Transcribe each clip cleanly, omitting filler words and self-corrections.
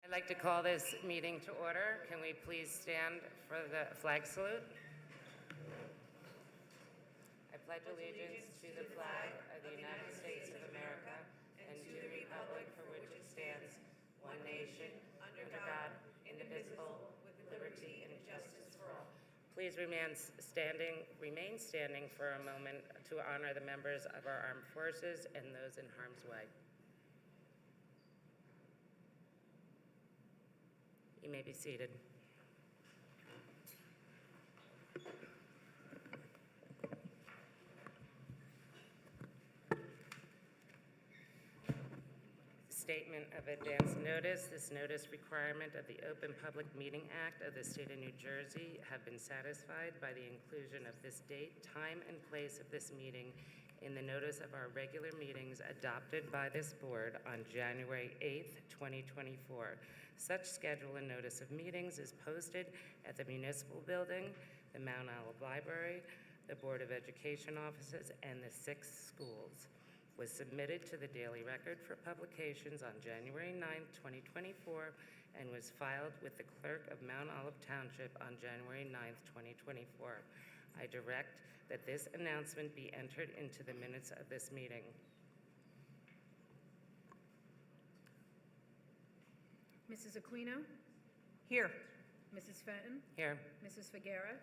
I'd like to call this meeting to order. Can we please stand for the flag salute? I pledge allegiance to the flag of the United States of America and to the republic for which it stands, one nation, under God, indivisible, with liberty and justice for all. Please remain standing for a moment to honor the members of our armed forces and those in harm's way. You may be seated. Statement of advance notice. This notice requirement of the Open Public Meeting Act of the State of New Jersey have been satisfied by the inclusion of this date, time, and place of this meeting in the notice of our regular meetings adopted by this board on January 8th, 2024. Such schedule and notice of meetings is posted at the Municipal Building, the Mount Olive Library, the Board of Education offices, and the 6 schools. Was submitted to the Daily Record for publications on January 9th, 2024, and was filed with the Clerk of Mount Olive Township on January 9th, 2024. I direct that this announcement be entered into the minutes of this meeting. Mrs. Aquino? Here. Mrs. Fenton? Here. Mrs. Figuera?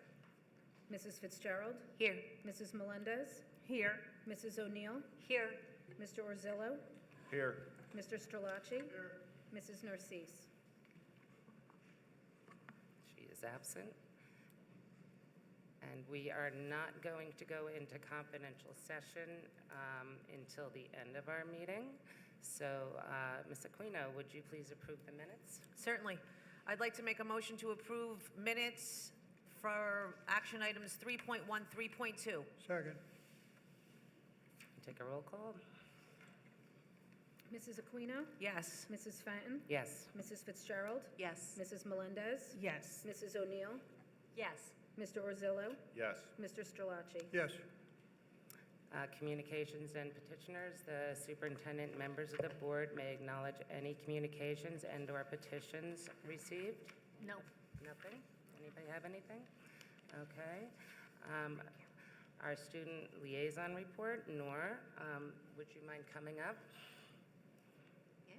Mrs. Fitzgerald? Here. Mrs. Melendez? Here. Mrs. O'Neill? Here. Mr. Orzillo? Here. Mr. Strelacci? Here. Mrs. Narcisse? She is absent. And we are not going to go into confidential session until the end of our meeting. So, Ms. Aquino, would you please approve the minutes? Certainly. I'd like to make a motion to approve minutes for action items 3.1, 3.2. Second. Take a roll call. Mrs. Aquino? Yes. Mrs. Fenton? Yes. Mrs. Fitzgerald? Yes. Mrs. Melendez? Yes. Mrs. O'Neill? Yes. Mr. Orzillo? Yes. Mr. Strelacci? Yes. Communications and petitioners. The superintendent, members of the board may acknowledge any communications and/or petitions received. No. Nothing? Anybody have anything? Okay. Our student liaison report, Nora, would you mind coming up? Yeah.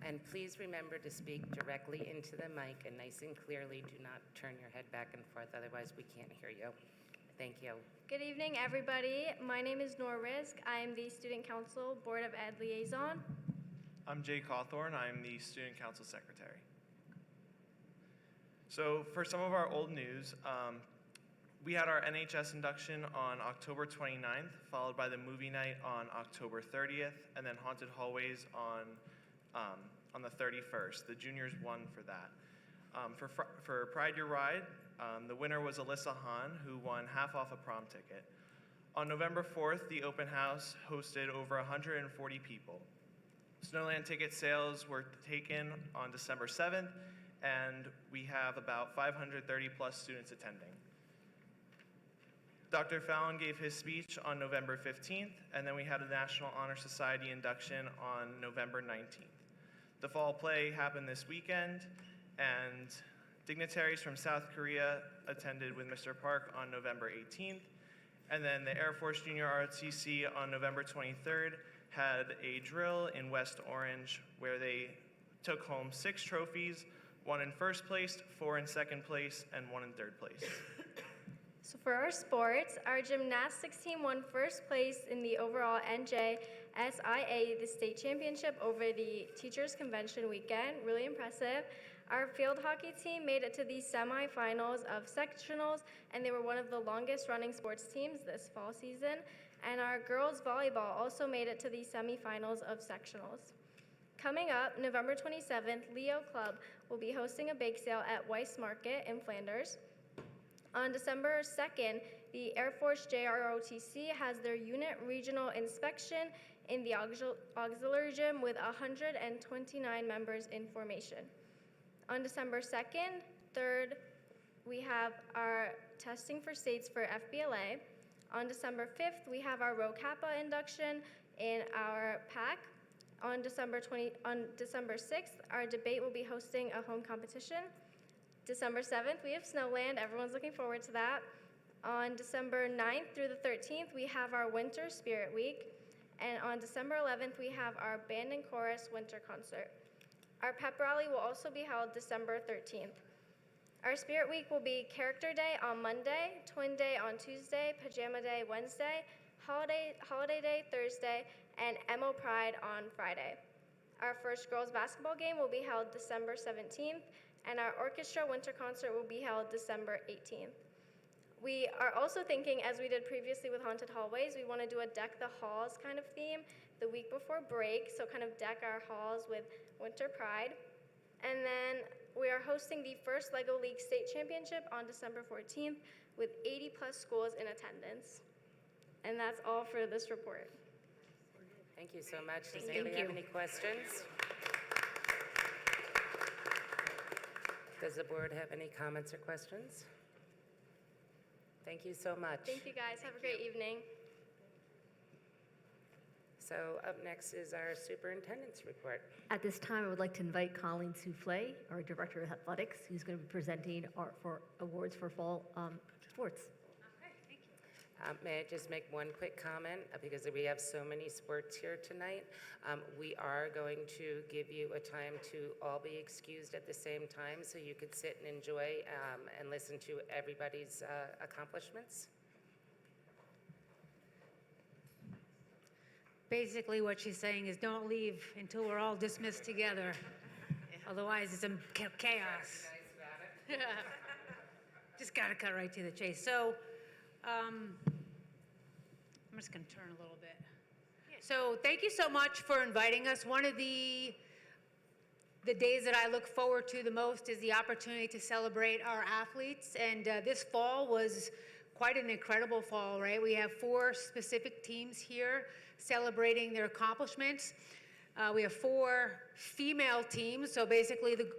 And please remember to speak directly into the mic and nice and clearly. Do not turn your head back and forth, otherwise we can't hear you. Thank you. Good evening, everybody. My name is Nora Rizk. I am the Student Council Board of Ed Liaison. I'm Jay Cawthorn. I'm the Student Council Secretary. So for some of our old news, we had our NHS induction on October 29th, followed by the movie night on October 30th, and then Haunted Hallways on the 31st. The juniors won for that. For Pride Your Ride, the winner was Alyssa Hahn, who won half off a prom ticket. On November 4th, the open house hosted over 140 people. Snowland ticket sales were taken on December 7th, and we have about 530 plus students attending. Dr. Fallon gave his speech on November 15th, and then we had a National Honor Society induction on November 19th. The fall play happened this weekend, and dignitaries from South Korea attended with Mr. Park on November 18th, and then the Air Force Junior ROTC on November 23rd had a drill in West Orange where they took home 6 trophies, 1 in first place, 4 in second place, and 1 in third place. So for our sports, our gymnastics team won first place in the overall NJSIA, the state championship over the teachers convention weekend. Really impressive. Our field hockey team made it to the semifinals of sectionals, and they were one of the longest running sports teams this fall season. And our girls volleyball also made it to the semifinals of sectionals. Coming up, November 27th, Leo Club will be hosting a bake sale at Weiss Market in Flanders. On December 2nd, the Air Force JROTC has their unit regional inspection in the auxiliary gym with 129 members in formation. On December 2nd, 3rd, we have our testing for states for FBLA. On December 5th, we have our Rho Kappa induction in our PAC. On December 6th, our debate will be hosting a home competition. December 7th, we have Snowland. Everyone's looking forward to that. On December 9th through the 13th, we have our Winter Spirit Week. And on December 11th, we have our Band and Chorus Winter Concert. Our pep rally will also be held December 13th. Our Spirit Week will be Character Day on Monday, Twin Day on Tuesday, Pajama Day Wednesday, Holiday Day Thursday, and Emo Pride on Friday. Our first girls basketball game will be held December 17th, and our orchestra winter concert will be held December 18th. We are also thinking, as we did previously with Haunted Hallways, we want to do a Deck the Halls kind of theme the week before break, so kind of deck our halls with winter pride. And then we are hosting the first LEGO League State Championship on December 14th with 80 plus schools in attendance. And that's all for this report. Thank you so much. Does anybody have any questions? Does the board have any comments or questions? Thank you so much. Thank you guys. Have a great evening. So up next is our superintendent's report. At this time, I would like to invite Colleen Souffle, our Director of Athletics, who's going to be presenting for awards for fall sports. May I just make one quick comment? Because we have so many sports here tonight. We are going to give you a time to all be excused at the same time so you could sit and enjoy and listen to everybody's accomplishments. Basically, what she's saying is don't leave until we're all dismissed together. Otherwise, it's a chaos. Just got to cut right to the chase. So, I'm just going to turn a little bit. So, thank you so much for inviting us. One of the days that I look forward to the most is the opportunity to celebrate our athletes. And this fall was quite an incredible fall, right? We have 4 specific teams here celebrating their accomplishments. We have 4 female teams, so basically the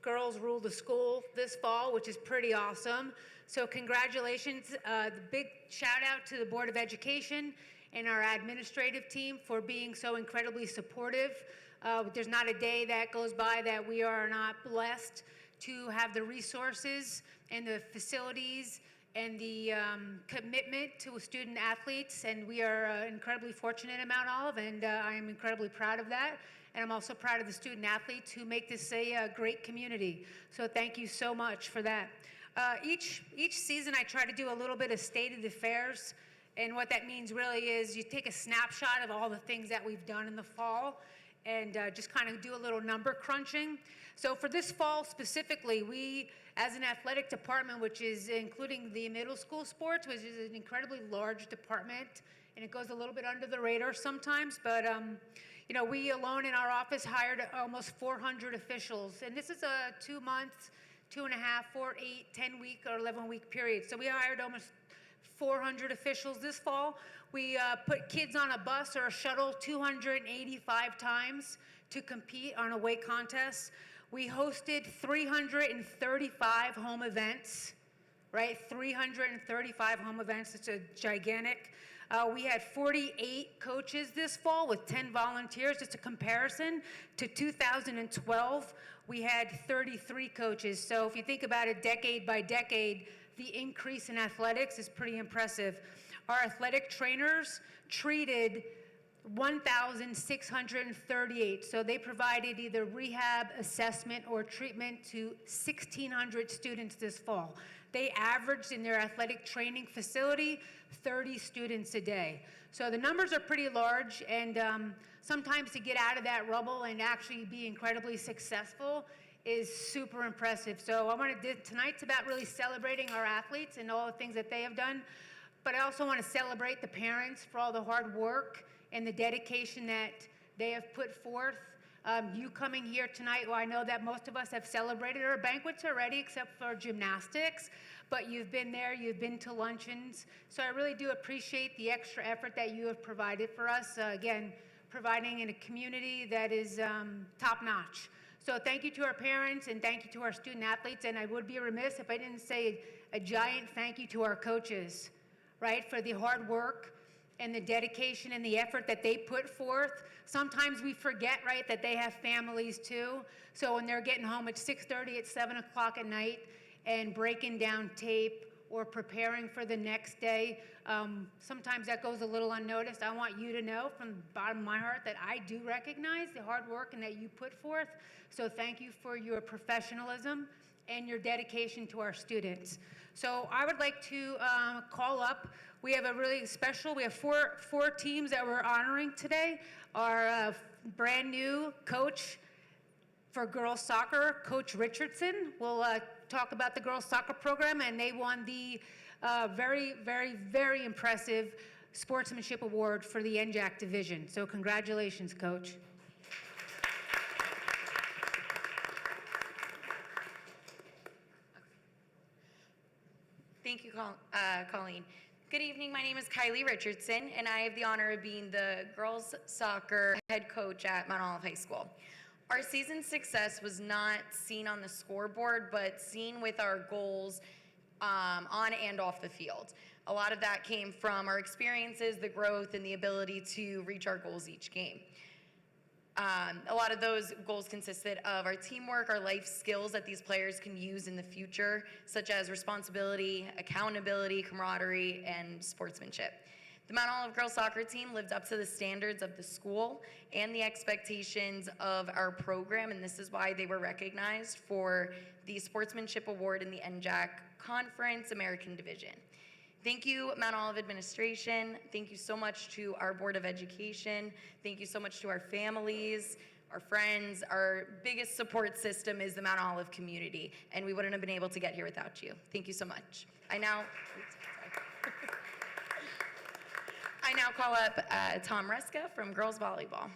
girls rule the school this fall, which is pretty awesome. So congratulations. The big shout out to the Board of Education and our administrative team for being so incredibly supportive. There's not a day that goes by that we are not blessed to have the resources and the facilities and the commitment to student athletes, and we are incredibly fortunate in Mount Olive, and I am incredibly proud of that. And I'm also proud of the student athletes who make this a great community. So thank you so much for that. Each season I try to do a little bit of state of the affairs, and what that means really is you take a snapshot of all the things that we've done in the fall and just kind of do a little number crunching. So for this fall specifically, we, as an athletic department, which is including the middle school sports, which is an incredibly large department, and it goes a little bit under the radar sometimes, but you know, we alone in our office hired almost 400 officials, and this is a 2 months, 2.5, 4, 8, 10-week, or 11-week period. So we hired almost 400 officials this fall. We put kids on a bus or a shuttle 285 times to compete on away contests. We hosted 335 home events, right? 335 home events. It's a gigantic. We had 48 coaches this fall with 10 volunteers. Just a comparison to 2012, we had 33 coaches. So if you think about it decade by decade, the increase in athletics is pretty impressive. Our athletic trainers treated 1,638. So they provided either rehab, assessment, or treatment to 1,600 students this fall. They averaged in their athletic training facility 30 students a day. So the numbers are pretty large, and sometimes to get out of that rubble and actually be incredibly successful is super impressive. So I want to, tonight's about really celebrating our athletes and all the things that they have done, but I also want to celebrate the parents for all the hard work and the dedication that they have put forth. You coming here tonight, well, I know that most of us have celebrated our banquets already, except for gymnastics, but you've been there, you've been to luncheons. So I really do appreciate the extra effort that you have provided for us. Again, providing in a community that is top-notch. So thank you to our parents and thank you to our student athletes. And I would be remiss if I didn't say a giant thank you to our coaches, right, for the hard work and the dedication and the effort that they put forth. Sometimes we forget, right, that they have families too. So when they're getting home at 6:30, at 7 o'clock at night, and breaking down tape or preparing for the next day, sometimes that goes a little unnoticed. I want you to know from the bottom of my heart that I do recognize the hard work and that you put forth. So thank you for your professionalism and your dedication to our students. So I would like to call up, we have a really special, we have four teams that we're honoring today. Our brand new coach for girls soccer, Coach Richardson, will talk about the girls soccer program, and they won the very, very, very impressive sportsmanship award for the NJAC division. So congratulations, Coach. Thank you, Colleen. Good evening, my name is Kylie Richardson, and I have the honor of being the girls soccer head coach at Mount Olive High School. Our season's success was not seen on the scoreboard, but seen with our goals on and off the field. A lot of that came from our experiences, the growth, and the ability to reach our goals each game. A lot of those goals consisted of our teamwork, our life skills that these players can use in the future, such as responsibility, accountability, camaraderie, and sportsmanship. The Mount Olive girls soccer team lived up to the standards of the school and the expectations of our program, and this is why they were recognized for the Sportsmanship Award in the NJAC Conference American Division. Thank you, Mount Olive administration. Thank you so much to our Board of Education. Thank you so much to our families, our friends. Our biggest support system is the Mount Olive community, and we wouldn't have been able to get here without you. Thank you so much. I now call up Tom Reska from girls volleyball.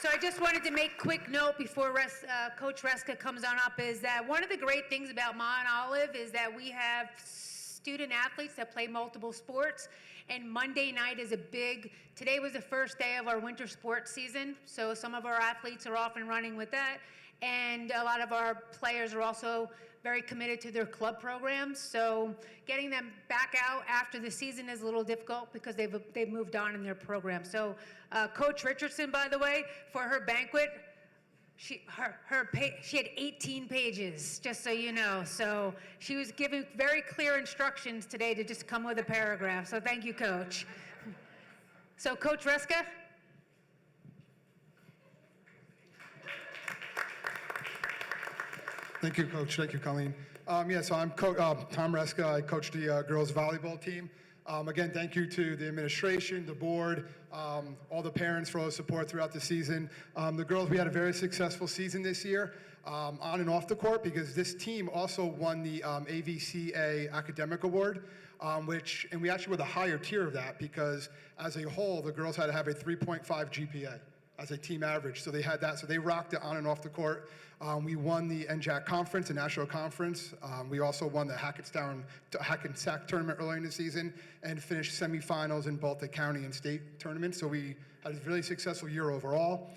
So I just wanted to make quick note before Coach Reska comes on up, is that one of the great things about Mount Olive is that we have student athletes that play multiple sports, and Monday night is today was the first day of our winter sports season, so some of our athletes are off and running with that, and a lot of our players are also very committed to their club programs, so getting them back out after the season is a little difficult because they've moved on in their program. So Coach Richardson, by the way, for her banquet, she had 18 pages, just so you know. So she was giving very clear instructions today to just come with a paragraph. So thank you, Coach. So Coach Reska? Thank you, Coach. Thank you, Colleen. So I'm Tom Reska. I coach the girls volleyball team. Again, thank you to the administration, the board, all the parents for all the support throughout the season. The girls, we had a very successful season this year, on and off the court, because this team also won the AVCA Academic Award, and we actually were the higher tier of that because as a whole, the girls had to have a 3.5 GPA as a team average. So they had that, so they rocked it on and off the court. We won the NJAC Conference, the National Conference. We also won the Hackensack tournament earlier in the season and finished semifinals in both the county and state tournaments. So we had a really successful year overall.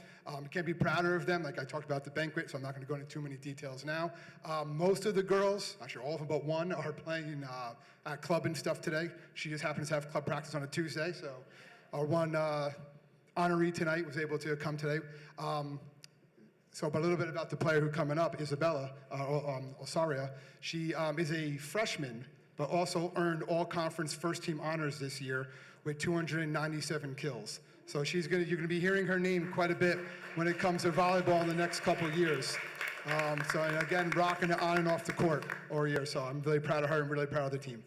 Can't be prouder of them. Like I talked about the banquet, so I'm not going to go into too many details now. Most of the girls, actually all of them but one, are playing at club and stuff today. She just happens to have club practice on a Tuesday, so our one honoree tonight was able to come today. But a little bit about the player who's coming up, Isabella Osaria. She is a freshman, but also earned all-conference first-team honors this year with 297 kills. So you're gonna be hearing her name quite a bit when it comes to volleyball in the next couple of years. And again, rocking it on and off the court all year. So I'm really proud of her and really proud of the team.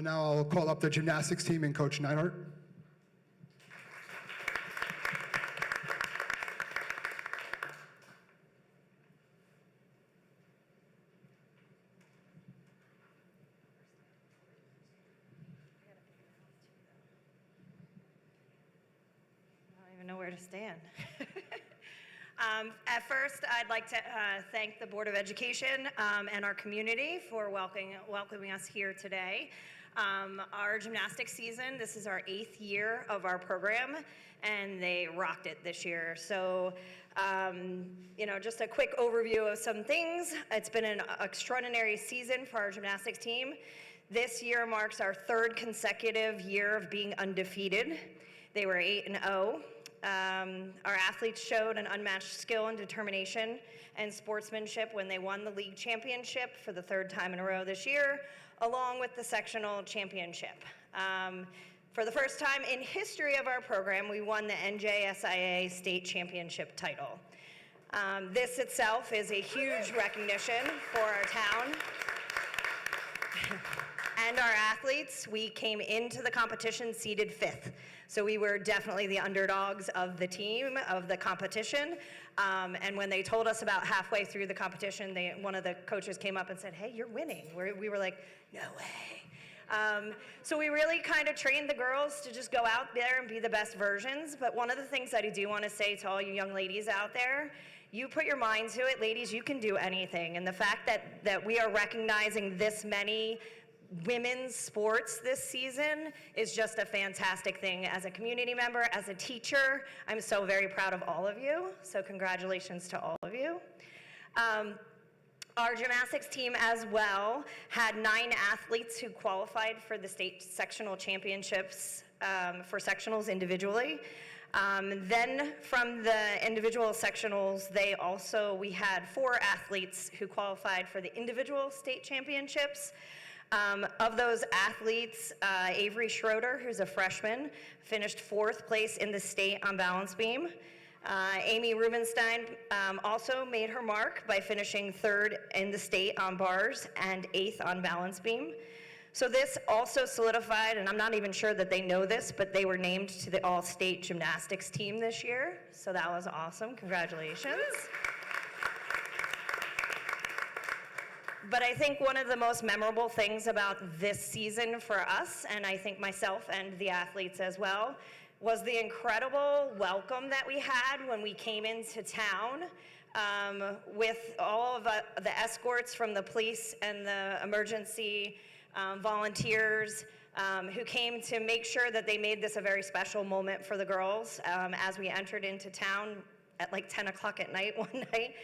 Now I'll call up the gymnastics team and Coach Neidhart. Dan. At first, I'd like to thank the Board of Education and our community for welcoming us here today. Our gymnastics season, this is our 8th year of our program, and they rocked it this year. So, just a quick overview of some things. It's been an extraordinary season for our gymnastics team. This year marks our 3rd consecutive year of being undefeated. They were 8-0. Our athletes showed an unmatched skill and determination and sportsmanship when they won the league championship for the 3rd time in a row this year, along with the sectional championship. For the first time in history of our program, we won the NJSIA state championship title. This itself is a huge recognition for our town and our athletes. We came into the competition seeded 5th. So we were definitely the underdogs of the team, of the competition. And when they told us about halfway through the competition, one of the coaches came up and said, "Hey, you're winning." We were like, "No way." So we really kind of trained the girls to just go out there and be the best versions. But one of the things that I do want to say to all you young ladies out there, you put your mind to it, ladies, you can do anything. And the fact that we are recognizing this many women's sports this season is just a fantastic thing. As a community member, as a teacher, I'm so very proud of all of you. So congratulations to all of you. Our gymnastics team as well had 9 athletes who qualified for the state sectional championships for sectionals individually. Then from the individual sectionals, we had 4 athletes who qualified for the individual state championships. Of those athletes, Avery Schroeder, who's a freshman, finished 4th place in the state on balance beam. Amy Rubenstein also made her mark by finishing 3rd in the state on bars and 8th on balance beam. So this also solidified, and I'm not even sure that they know this, but they were named to the all-state gymnastics team this year. So that was awesome. Congratulations. But I think one of the most memorable things about this season for us, and I think myself and the athletes as well, was the incredible welcome that we had when we came into town with all of the escorts from the police and the emergency volunteers who came to make sure that they made this a very special moment for the girls as we entered into town at like 10 o'clock at night one night.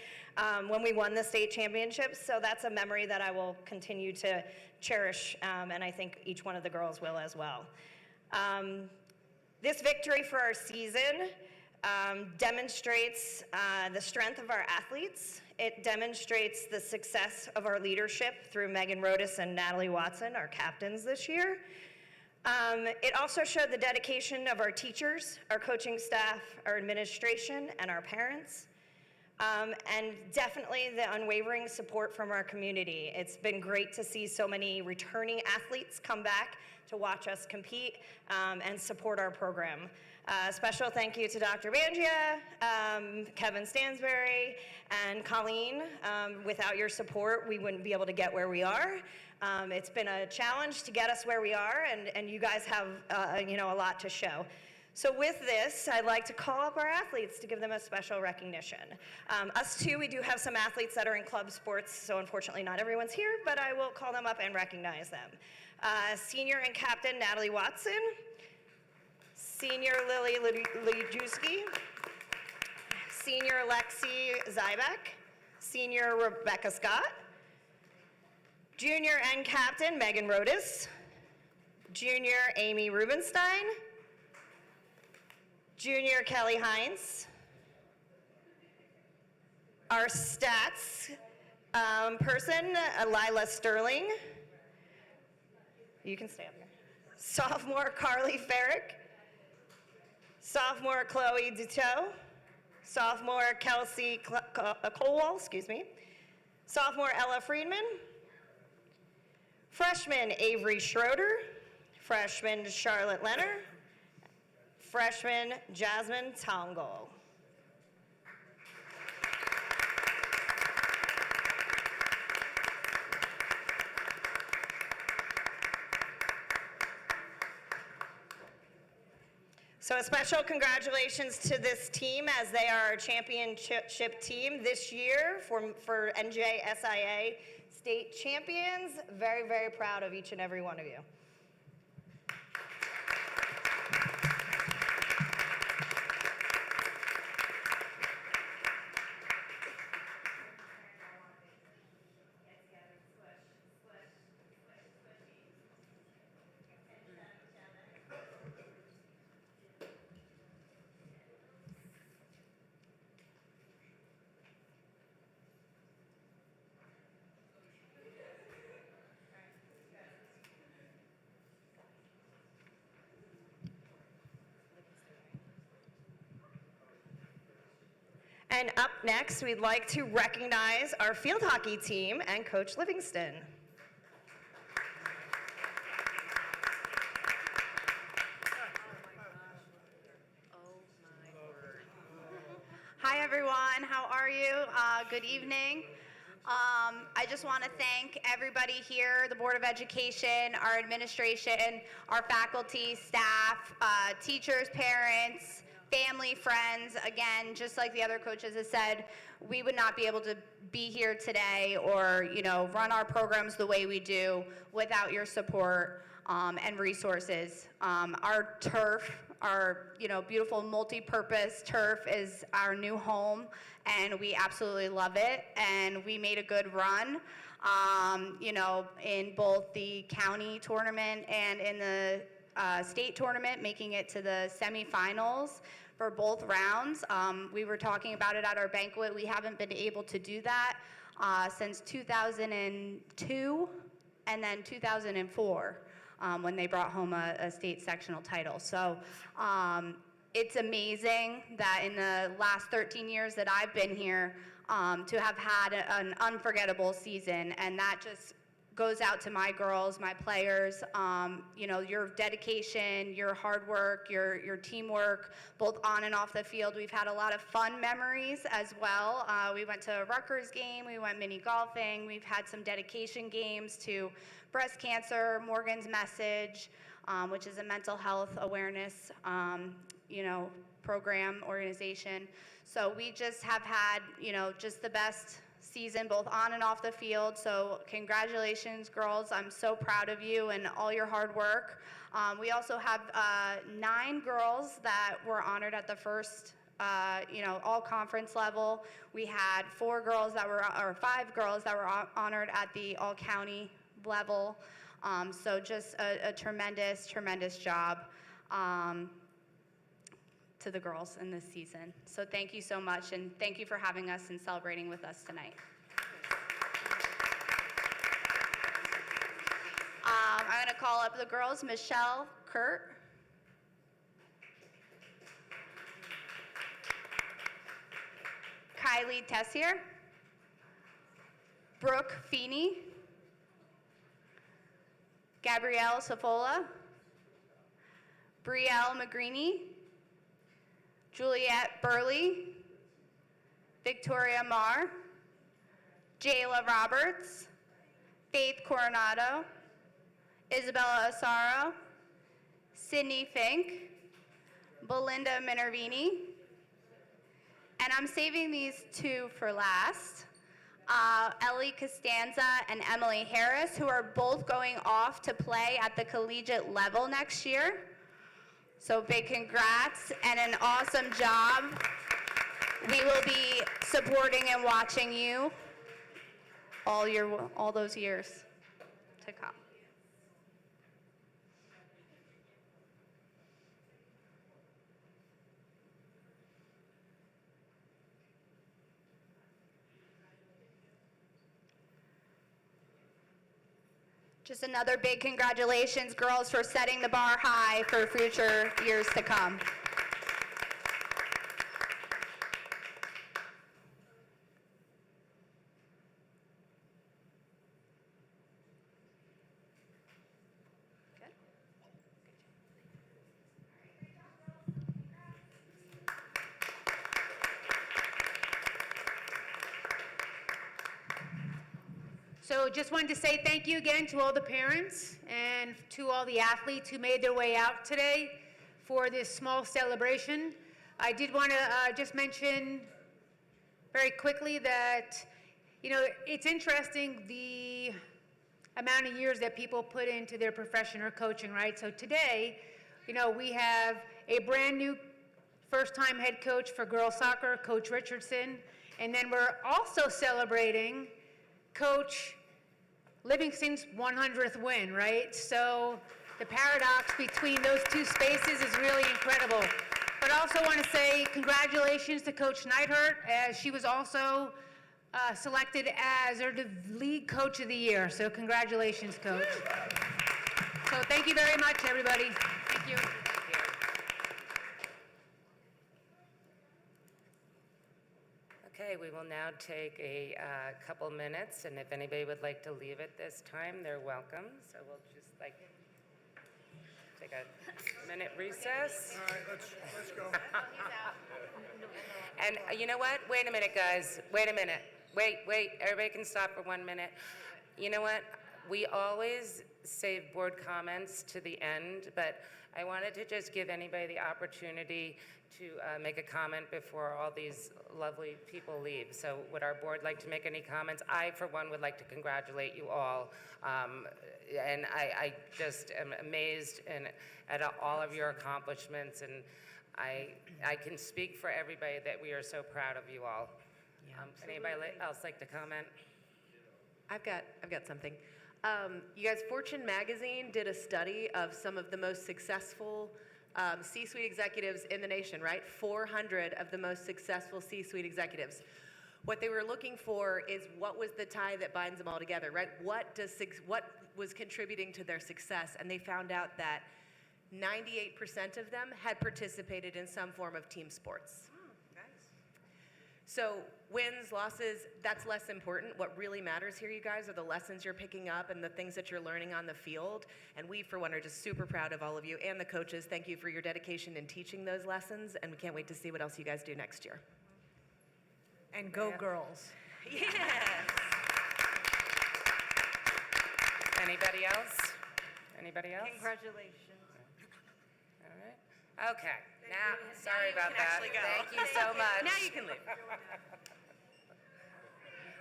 When we won the state championships. So that's a memory that I will continue to cherish, and I think each one of the girls will as well. This victory for our season demonstrates the strength of our athletes. It demonstrates the success of our leadership through Megan Rodas and Natalie Watson, our captains this year. It also showed the dedication of our teachers, our coaching staff, our administration, and our parents. And definitely the unwavering support from our community. It's been great to see so many returning athletes come back to watch us compete and support our program. Special thank you to Dr. Bangia, Kevin Stansberry, and Colleen. Without your support, we wouldn't be able to get where we are. It's been a challenge to get us where we are, and you guys have a lot to show. So with this, I'd like to call up our athletes to give them a special recognition. Us too, we do have some athletes that are in club sports, so unfortunately not everyone's here, but I will call them up and recognize them. Senior and captain Natalie Watson, senior Lily Lejewski, senior Lexi Zybek, senior Rebecca Scott, junior and captain Megan Rodas, junior Amy Rubenstein, junior Kelly Hines, our stats person, Lila Sterling. You can stay up here. Sophomore Carly Farrick, sophomore Chloe Duteau, sophomore Kelsey Colwell, sophomore Ella Friedman, freshman Avery Schroeder, freshman Charlotte Leonard, freshman Jasmine Tongol. So a special congratulations to this team as they are our championship team this year for NJSIA state champions. Very, very proud of each and every one of you. And up next, we'd like to recognize our field hockey team and Coach Livingston. Hi, everyone. How are you? Good evening. I just want to thank everybody here, the Board of Education, our administration, our faculty, staff, teachers, parents, family, friends. Again, just like the other coaches have said, we would not be able to be here today or, run our programs the way we do without your support and resources. Our turf, our beautiful multi-purpose turf is our new home, and we absolutely love it. And we made a good run, in both the county tournament and in the state tournament, making it to the semifinals for both rounds. We were talking about it at our banquet. We haven't been able to do that since 2002 and then 2004 when they brought home a state sectional title. So it's amazing that in the last 13 years that I've been here to have had an unforgettable season, and that just goes out to my girls, my players. Your dedication, your hard work, your teamwork, both on and off the field. We've had a lot of fun memories as well. We went to a Rutgers game, we went mini golfing, we've had some dedication games to breast cancer, Morgan's Message, which is a mental health awareness, program, organization. So we just have had, just the best season, both on and off the field. So congratulations, girls. I'm so proud of you and all your hard work. We also have 9 girls that were honored at the first, all conference level. We had 5 girls that were honored at the all county level. So just a tremendous, tremendous job to the girls in this season. So thank you so much, and thank you for having us and celebrating with us tonight. I'm going to call up the girls, Michelle Kurt, Kylie Tessier, Brooke Feeney, Gabrielle Safola, Brielle Magrini, Juliette Burley, Victoria Marr, Jayla Roberts, Faith Coronado, Isabella Asaro, Sydney Fink, Belinda Minervini, and I'm saving these 2 for last. Ellie Costanza and Emily Harris, who are both going off to play at the collegiate level next year. So big congrats and an awesome job. We will be supporting and watching you all those years to come. Just another big congratulations, girls, for setting the bar high for future years to come. So just wanted to say thank you again to all the parents and to all the athletes who made their way out today for this small celebration. I did want to just mention very quickly that, you know, it's interesting the amount of years that people put into their profession or coaching, right? So today, you know, we have a brand new first-time head coach for girls soccer, Coach Richardson, and then we're also celebrating Coach Livingston's 100th win, right? So the paradox between those two spaces is really incredible. But I also want to say congratulations to Coach Neidhart, as she was also selected as our league coach of the year. So congratulations, Coach. So thank you very much, everybody. Thank you. Okay, we will now take a couple minutes, and if anybody would like to leave at this time, they're welcome. So we'll just like take a minute recess. All right, let's go. And you know what? Wait a minute, guys. Wait a minute. Wait. Everybody can stop for 1 minute. You know what? We always save board comments to the end, but I wanted to just give anybody the opportunity to make a comment before all these lovely people leave. So would our board like to make any comments? I, for one, would like to congratulate you all. And I just am amazed at all of your accomplishments, and I can speak for everybody that we are so proud of you all. Anybody else like to comment? I've got something. You guys, Fortune magazine did a study of some of the most successful C-suite executives in the nation, right? 400 of the most successful C-suite executives. What they were looking for is what was the tie that binds them all together, right? What was contributing to their success? And they found out that 98% of them had participated in some form of team sports. So wins, losses, that's less important. What really matters here, you guys, are the lessons you're picking up and the things that you're learning on the field. And we, for one, are just super proud of all of you and the coaches. Thank you for your dedication in teaching those lessons, and we can't wait to see what else you guys do next year. And go girls. Yes. Anybody else? Anybody else? Congratulations. All right. Okay. Now, sorry about that. actually go. Thank you so much. Now you can leave.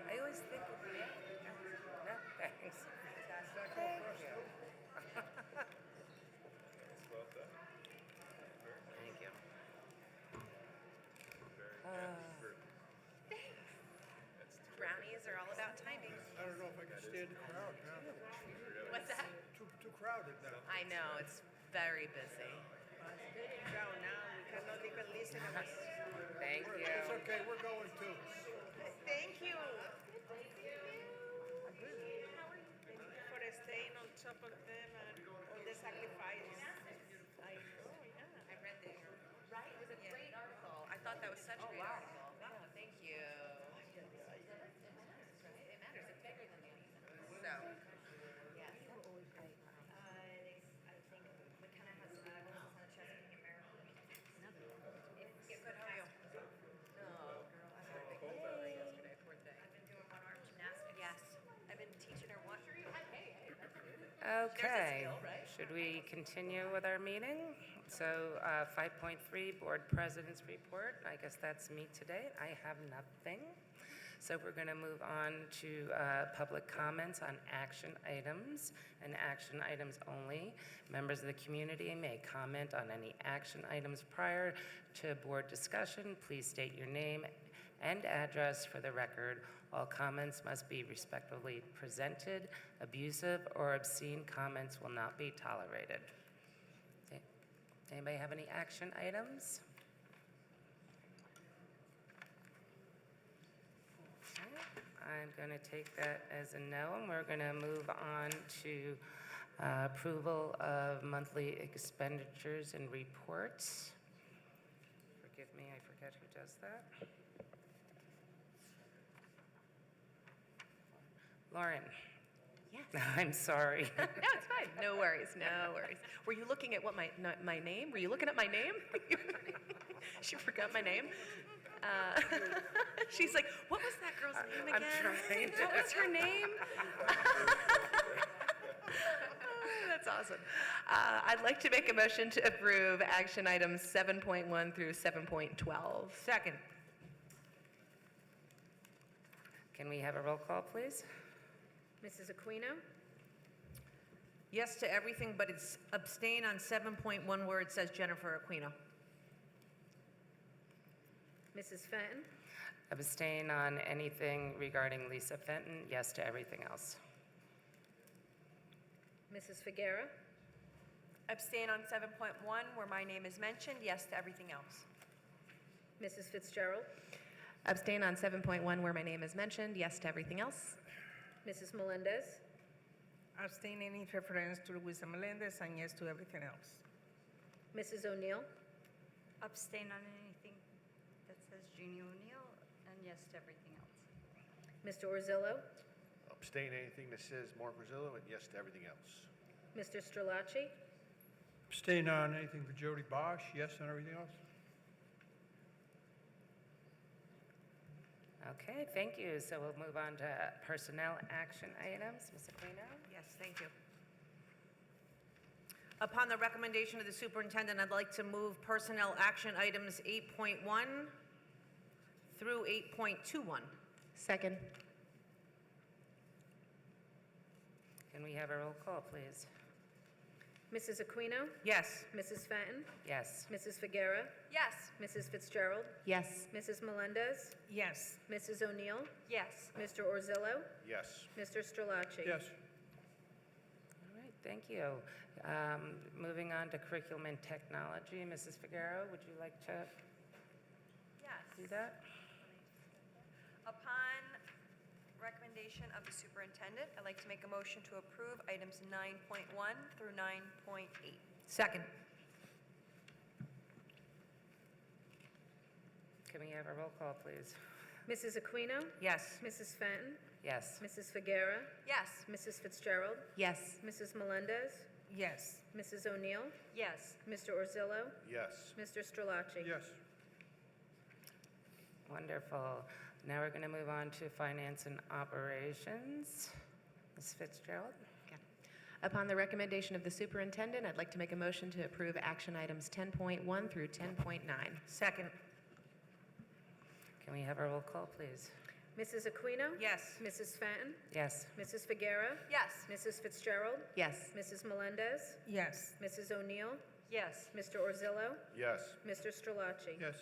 I always think of me. No, thanks. Thank you. Thank you. Brownies are all about timing. I don't know if I can stand the crowd now. What's that? Too crowded now. I know, it's very busy. Thank you. It's okay, we're going too. Thank you. For staying on top of them and all the sacrifices. I read the right. It was a great article. I thought that was such a great article. Yeah, thank you. It matters. It's bigger than the other. So. Yes. I think McKenna has on the chest. Can you marry me? It could help you. No, girl. I had a big day yesterday. Poor thing. I've been doing one arm gymnastics. Yes. I've been teaching her one. Okay. Should we continue with our meeting? So 5.3, Board President's Report. I guess that's me today. I have nothing. So we're going to move on to public comments on action items and action items only. Members of the community may comment on any action items prior to board discussion. Please state your name and address for the record. All comments must be respectfully presented. Abusive or obscene comments will not be tolerated. Anybody have any action items? I'm going to take that as a no, and we're going to move on to approval of monthly expenditures and reports. Forgive me, I forget who does that. Lauren. Yes. I'm sorry. No, it's fine. No worries. No worries. Were you looking at what my name? Were you looking at my name? She forgot my name. She's like, what was that girl's name again? I'm trying to. What was her name? That's awesome. I'd like to make a motion to approve action items 7.1 through 7.12. Second. Can we have a roll call, please? Mrs. Aquino? Yes to everything, but it's abstain on 7.1 where it says Jennifer Aquino. Mrs. Fenton? Abstain on anything regarding Lisa Fenton, yes to everything else. Mrs. Figuera? Abstain on 7.1 where my name is mentioned, yes to everything else. Mrs. Fitzgerald? Abstain on 7.1 where my name is mentioned, yes to everything else. Mrs. Melendez? Abstain any reference to Luisa Melendez and yes to everything else. Mrs. O'Neill? Abstain on anything that says Jeannie O'Neill, and yes to everything else. Mr. Orzillo? Abstain anything that says Mark Rosillo, and yes to everything else. Mr. Strelacci? Abstain on anything for Jody Bosch, yes on everything else. Okay, thank you. So we'll move on to personnel action items. Ms. Aquino? Yes, thank you. Upon the recommendation of the superintendent, I'd like to move personnel action items 8.1 through 8.21. Second. Can we have a roll call, please? Mrs. Aquino? Yes. Mrs. Fenton? Yes. Mrs. Figuera? Yes. Mrs. Fitzgerald? Yes. Mrs. Melendez? Yes. Mrs. O'Neill? Yes. Mr. Orzillo? Yes. Mr. Strelacci? Yes. All right, thank you. Moving on to curriculum and technology. Mrs. Figueroa, would you like to Yes. do that? Upon recommendation of the superintendent, I'd like to make a motion to approve items 9.1 through 9.8. Second. Can we have a roll call, please? Mrs. Aquino? Yes. Mrs. Fenton? Yes. Mrs. Figuera? Yes. Mrs. Fitzgerald? Yes. Mrs. Melendez? Yes. Mrs. O'Neill? Yes. Mr. Orzillo? Yes. Mr. Strelacci? Yes. Wonderful. Now we're going to move on to finance and operations. Ms. Fitzgerald? Upon the recommendation of the superintendent, I'd like to make a motion to approve action items 10.1 through 10.9. Second. Can we have a roll call, please? Mrs. Aquino? Yes. Mrs. Fenton? Yes. Mrs. Figuera? Yes. Mrs. Fitzgerald? Yes. Mrs. Melendez? Yes. Mrs. O'Neill? Yes. Mr. Orzillo? Yes. Mr. Strelacci? Yes.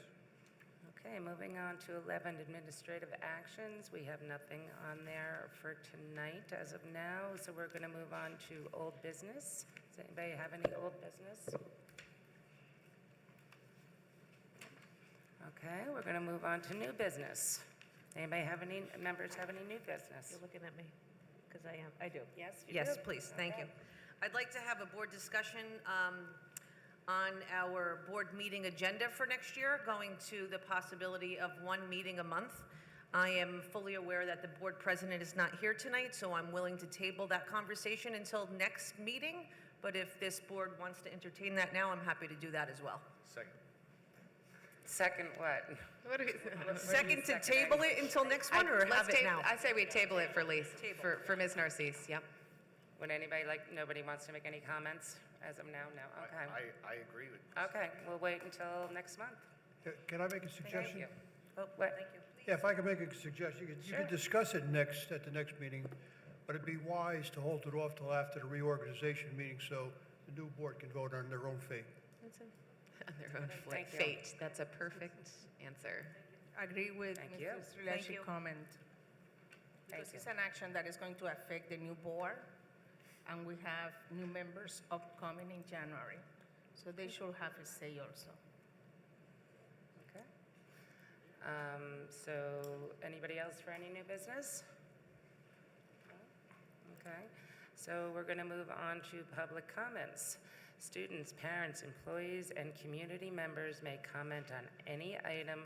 Okay, moving on to 11 administrative actions. We have nothing on there for tonight as of now, so we're going to move on to old business. Does anybody have any old business? Okay, we're going to move on to new business. Anybody have any, members have any new business? You're looking at me, because I do. Yes, you do? Yes, please, thank you. I'd like to have a board discussion on our board meeting agenda for next year, going to the possibility of one meeting a month. I am fully aware that the board president is not here tonight, so I'm willing to table that conversation until next meeting, but if this board wants to entertain that now, I'm happy to do that as well. Second. Second what? What do we? Second to table it until next one, or have it now? I say we table it for for Ms. Narcisse, yep. Would anybody nobody wants to make any comments as of now? No, okay. I agree with Okay, we'll wait until next month. Can I make a Thank suggestion? you. Oh, what? Thank you. Yeah, if I could make a suggestion, you could discuss it at the next meeting, but it'd be wise to hold it off till after the reorganization meeting so the new board can vote on their own fate. On their own Thank you. fate. That's a perfect answer. I agree with Thank you. Mrs. Strelacci's comment. Thank Because you. it's an action that is going to affect the new board, and we have new members upcoming in January. So they should have a say also. Okay. So anybody else for any new business? Okay. So we're going to move on to public comments. Students, parents, employees, and community members may comment on any item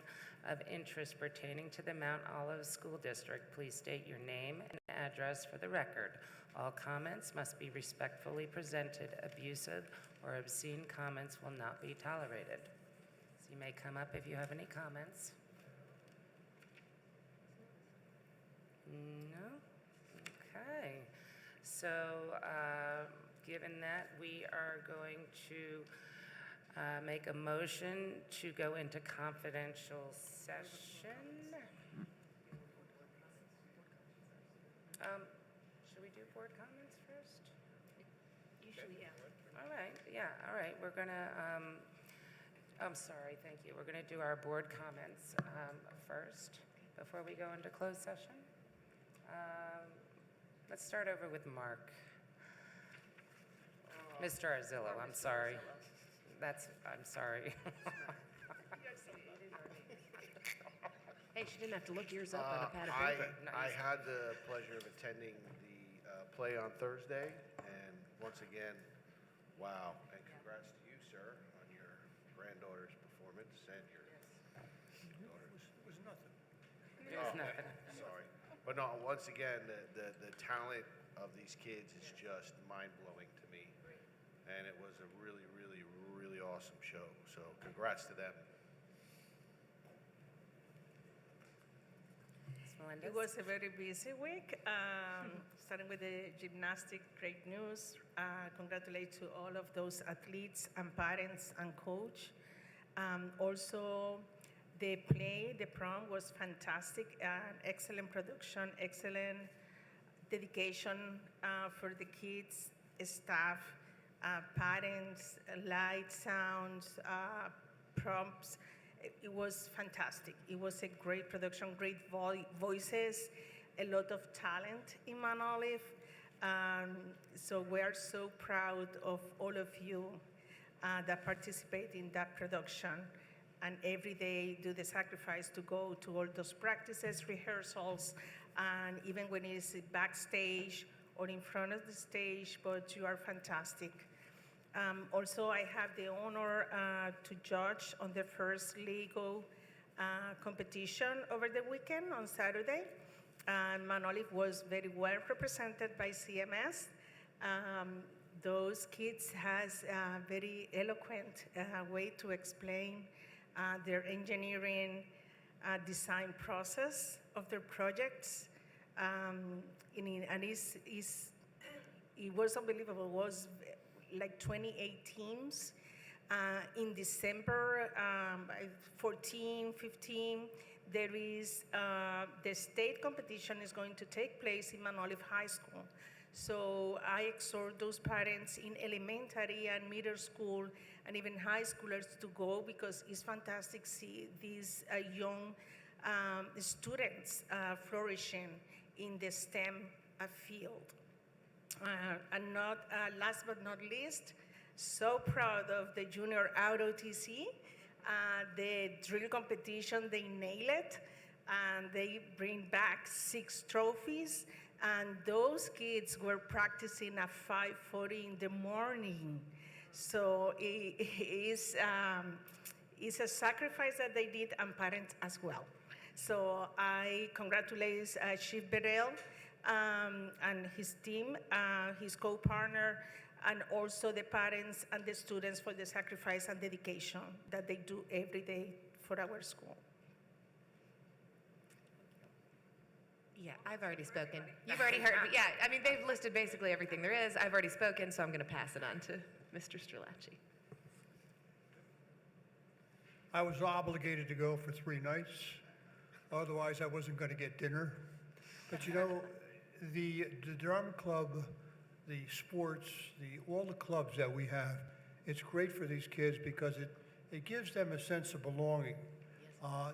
of interest pertaining to the Mount Olive School District. Please state your name and address for the record. All comments must be respectfully presented. Abusive or obscene comments will not be tolerated. So you may come up if you have any comments. No? Okay. So, given that, we are going to make a motion to go into confidential session. Should we do board comments first? Usually, yeah. All right, yeah, all right, we're gonna, I'm sorry, thank you. We're gonna do our board comments first, before we go into closed session. Let's start over with Mark. Mr. Arzillo, I'm sorry. I'm sorry. Hey, she didn't have to look yours up on a pad of paper. I had the pleasure of attending the play on Thursday, and once again, wow, and congrats to you, sir, on your granddaughter's performance and your daughter's. It was nothing. It was nothing. Sorry. But no, once again, the talent of these kids is just mind-blowing to me, and it was a really, really, really awesome show, so congrats to them. It was a very busy week, starting with the gymnastic, great news. Congratulate to all of those athletes and parents and coach. Also, the play, the prom was fantastic, excellent production, excellent dedication for the kids, staff, parents, light, sounds, prompts. It was fantastic. It was a great production, great voices, a lot of talent in Mount Olive. So we are so proud of all of you that participate in that production and every day do the sacrifice to go to all those practices, rehearsals, and even when it's backstage or in front of the stage, but you are fantastic. Also, I have the honor to judge on the first Lego competition over the weekend on Saturday. And Mount Olive was very well represented by CMS. Those kids has a very eloquent way to explain their engineering design process of their projects. And it was unbelievable. It was like 28 teams. In December 14, 15, there is the state competition is going to take place in Mount Olive High School. So I exhort those parents in elementary and middle school and even high schoolers to go because it's fantastic to see these young students flourishing in the STEM field. And last but not least, so proud of the junior ROTC. The drill competition, they nail it, and they bring back 6 trophies. And those kids were practicing at 5:40 in the morning. So it's a sacrifice that they did, and parents as well. So I congratulate Chief Bedell and his team, his co-partner, and also the parents and the students for the sacrifice and dedication that they do every day for our school. Yeah, I've already spoken. You've already heard me. Yeah, I mean, they've listed basically everything there is. I've already spoken, so I'm going to pass it on to Mr. Strelacci. I was obligated to go for 3 nights. Otherwise, I wasn't going to get dinner. But you know, the drama club, the sports, all the clubs that we have, it's great for these kids because it gives them a sense of belonging.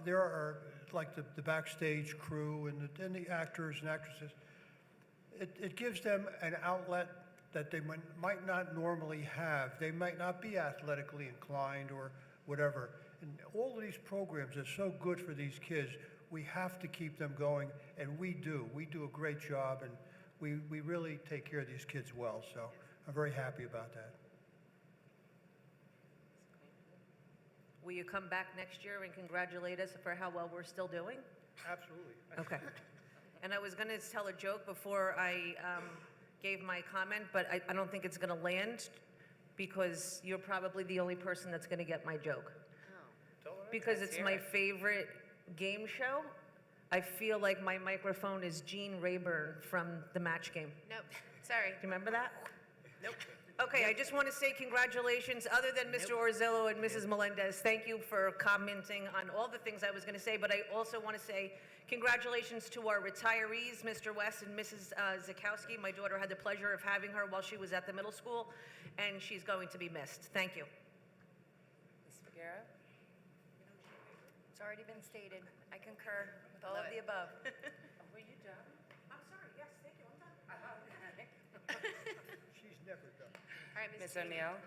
There are, like the backstage crew and the actors and actresses, it gives them an outlet that they might not normally have. They might not be athletically inclined or whatever. And all of these programs are so good for these kids. We have to keep them going, and we do. We do a great job, and we really take care of these kids well. So I'm very happy about that. Will you come back next year and congratulate us for how well we're still doing? Absolutely. Okay. And I was going to tell a joke before I gave my comment, but I don't think it's going to land because you're probably the only person that's going to get my joke. Because it's my favorite game show. I feel like my microphone is Gene Rayburn from the Match Game. Nope. Sorry, do you remember that? Nope. Okay, I just want to say congratulations, other than Mr. Orzillo and Mrs. Melendez. Thank you for commenting on all the things I was going to say, but I also want to say congratulations to our retirees, Mr. West and Mrs. Zakowski. My daughter had the pleasure of having her while she was at the middle school, and she's going to be missed. Thank you. Ms. Figueroa? It's already been stated. I concur with all of the above. Were you done? I'm sorry, yes, thank you, I'm done. She's never done. All right, Ms. O'Neill?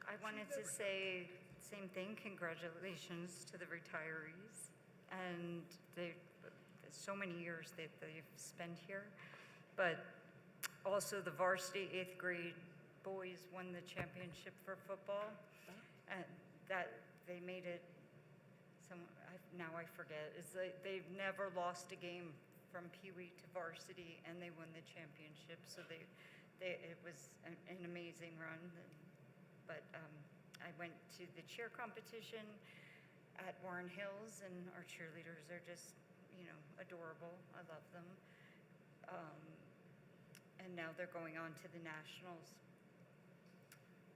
I wanted to say same thing, congratulations to the retirees. And so many years that they've spent here. But also the varsity 8th grade boys won the championship for football. And that they made it, now I forget, it's like they've never lost a game from Pee Wee to varsity, and they won the championship. So it was an amazing run. But I went to the cheer competition at Warren Hills, and our cheerleaders are just, adorable. I love them. And now they're going on to the nationals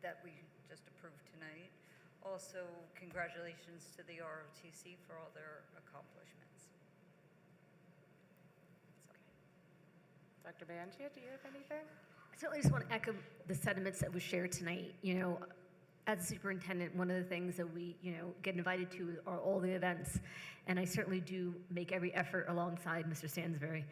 that we just approved tonight. Also, congratulations to the ROTC for all their accomplishments. Dr. Bangia, do you have anything? I certainly just want to echo the sentiments that were shared tonight. As a superintendent, one of the things that we, get invited to are all the events. And I certainly do make every effort alongside Mr. Stansberry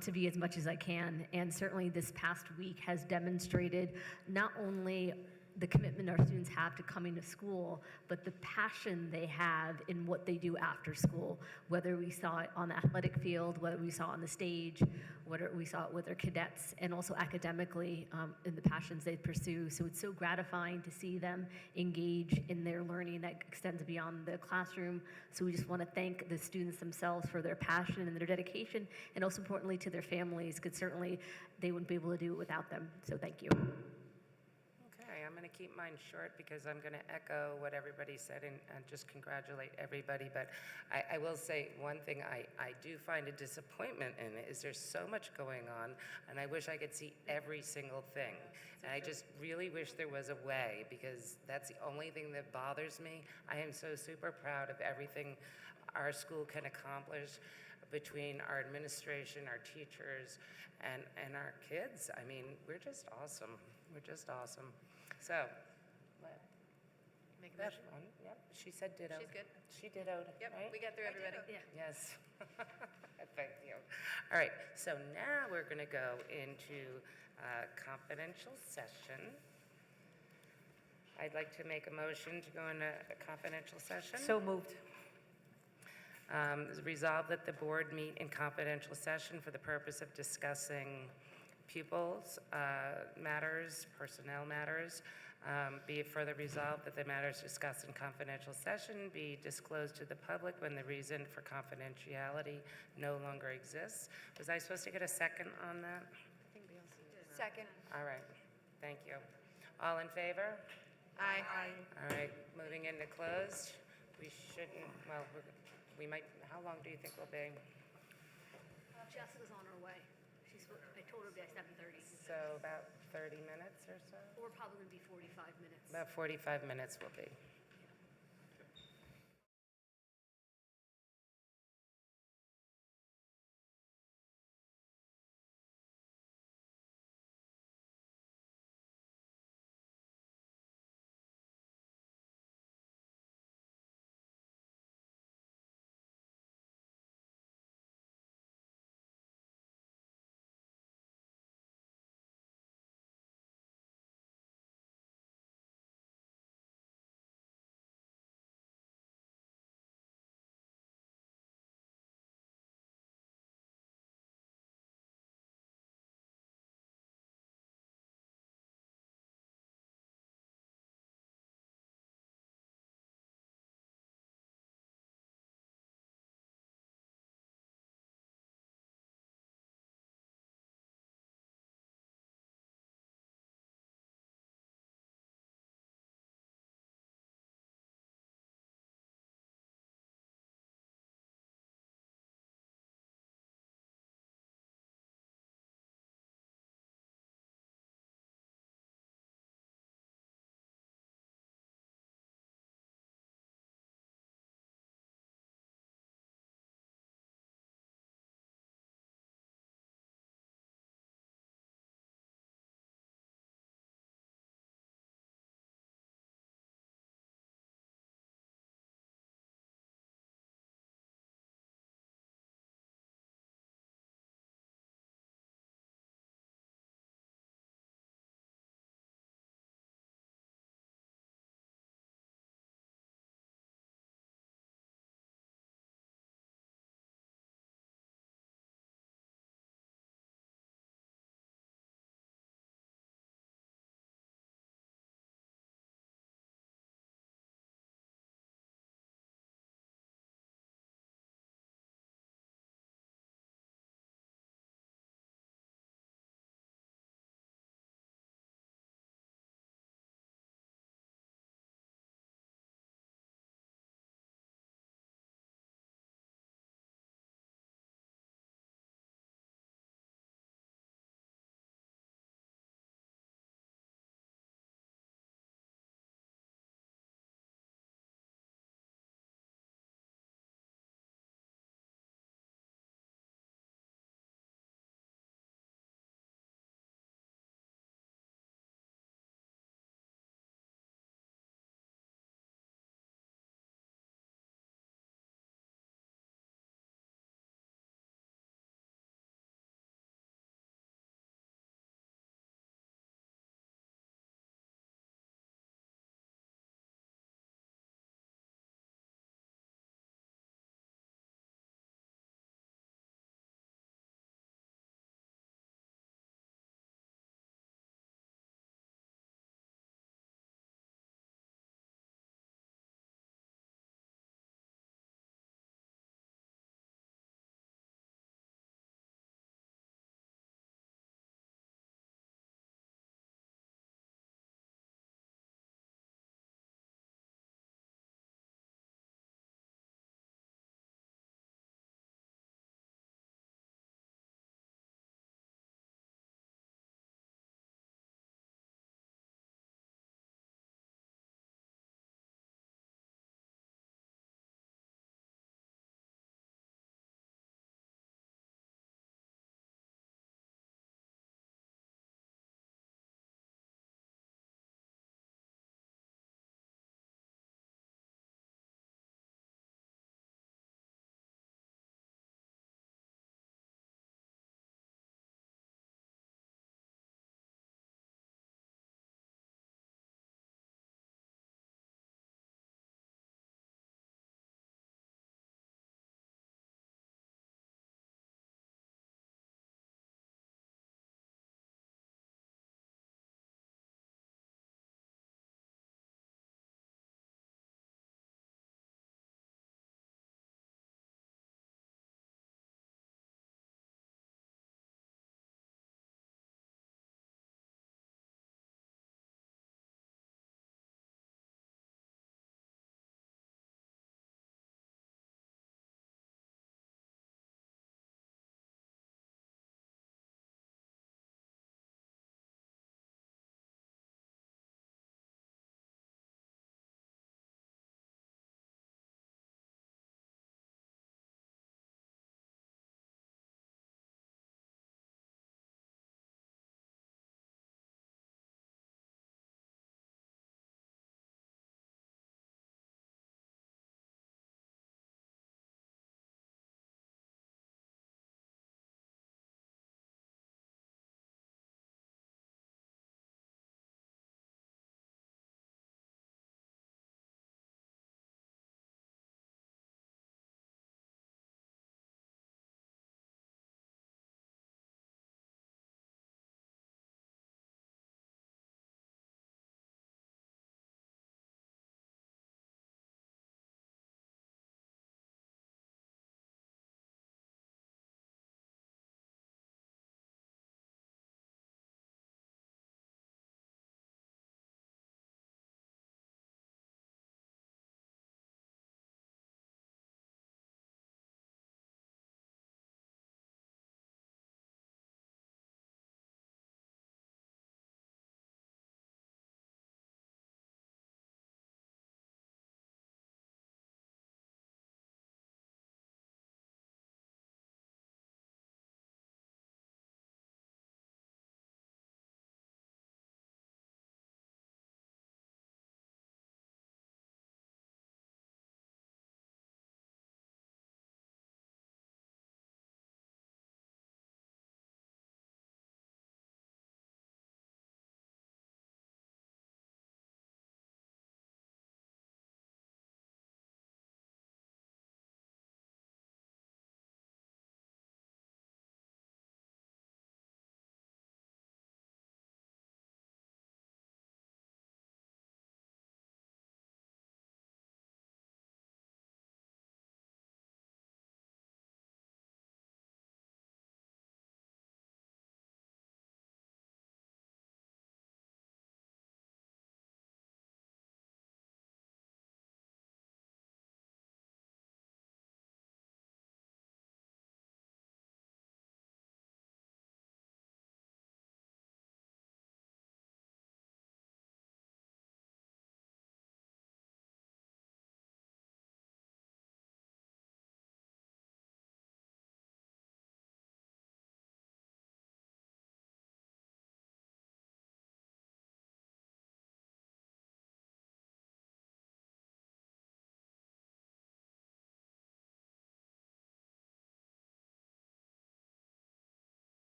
to be as much as I can. And certainly this past week has demonstrated not only the commitment our students have to coming to school, but the passion they have in what they do after school, whether we saw it on the athletic field, whether we saw it on the stage, whether we saw it with their cadets, and also academically in the passions they pursue. So it's so gratifying to see them engage in their learning that extends beyond the classroom. So we just want to thank the students themselves for their passion and their dedication, and also importantly to their families, because certainly they wouldn't be able to do it without them. So thank you. Okay, I'm going to keep mine short because I'm going to echo what everybody said and just congratulate everybody. But I will say one thing I do find a disappointment in is there's so much going on, and I wish I could see every single thing. And I just really wish there was a way, because that's the only thing that bothers me. I am so super proud of everything our school can accomplish between our administration, our teachers, and our kids. I mean, we're just awesome. We're just awesome. So, Make a that's motion. one. Yep, she said ditto. She's good. She dittoed, Yep, right? we got through everybody. Yes. Thank you. All right, so now we're going to go into confidential session. I'd like to make a motion to go into a confidential session. So moved. Resolve that the board meet in confidential session for the purpose of discussing pupils, matters, personnel matters. Be it further resolved that the matters discussed in confidential session be disclosed to the public when the reason for confidentiality no longer exists. Was I supposed to get a second on that? Second. All right, thank you. All in favor? Aye. All right, moving into closed. We shouldn't, well, we might, how long do you think we'll be? Jessica's on her way. I told her by 7:30. So about 30 minutes or so? We're probably going to be 45 minutes. About 45 minutes will be.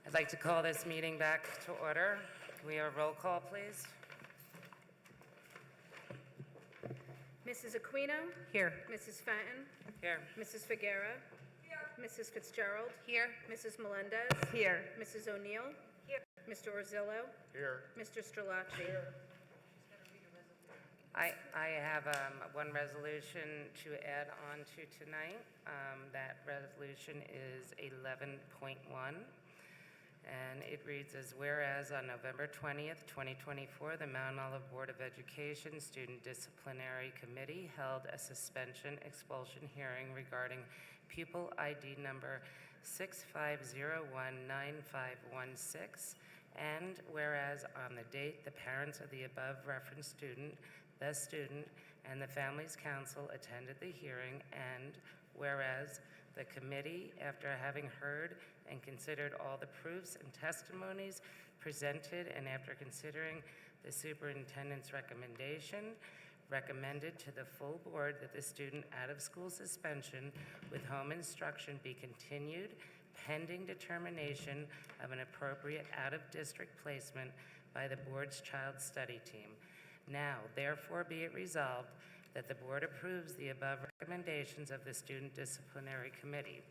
I'd like to call this meeting back to order. Can we have a roll call, please? Mrs. Aquino? Here. Mrs. Fenton? Here. Mrs. Figuera? Mrs. Fitzgerald? Here. Mrs. Melendez? Here. Mrs. O'Neill? Here. Mr. Orzillo? Here. Mr. Strelacci? I have one resolution to add on to tonight. That resolution is 11.1, and it reads as, whereas on November 20th, 2024, the Mount Olive Board of Education Student Disciplinary Committee held a suspension expulsion hearing regarding pupil ID number 65019516, and whereas on the date the parents of the above referenced student, the student, and the Families Council attended the hearing, and whereas the committee, after having heard and considered all the proofs and testimonies presented, and after considering the superintendent's recommendation, recommended to the full board that the student out-of-school suspension with home instruction be continued pending determination of an appropriate out-of-district placement by the board's child study team. Now, therefore, be it resolved that the board approves the above recommendations of the Student Disciplinary Committee.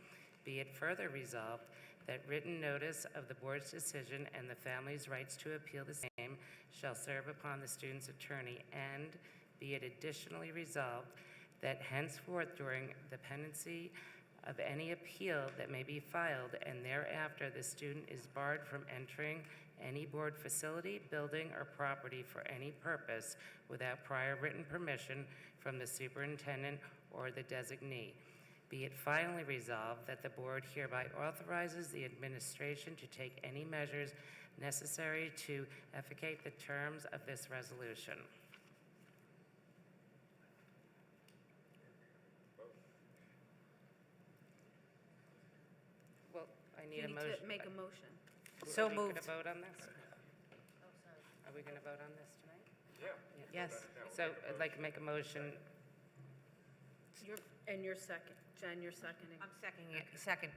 Be it further resolved that written notice of the board's decision and the family's rights to appeal the same shall serve upon the student's attorney, and be it additionally resolved that henceforth during the pendency of any appeal that may be filed and thereafter the student is barred from entering any board facility, building, or property for any purpose without prior written permission from the superintendent or the designee. Be it finally resolved that the board hereby authorizes the administration to take any measures necessary to effectuate the terms of this resolution. Well, I need a motion. to make a motion. So Are we moved. going to vote on this? Are we going to vote on this tonight? Yes. So I'd like to make a motion. And you're second. Jen, you're seconding. I'm seconding it. Second.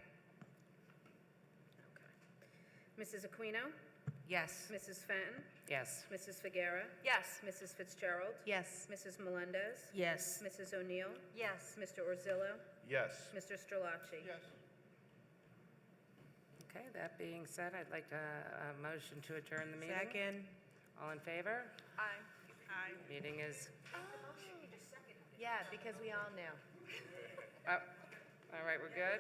Mrs. Aquino? Yes. Mrs. Fenton? Yes. Mrs. Figuera? Yes. Mrs. Fitzgerald? Yes. Mrs. Melendez? Yes. Mrs. O'Neill? Yes. Mr. Orzillo? Yes. Mr. Strelacci? Yes. Okay, that being said, I'd like to, a motion to adjourn the meeting. Second. All in favor? Aye. Aye. Meeting is, Yeah, because we all know. all right, we're good?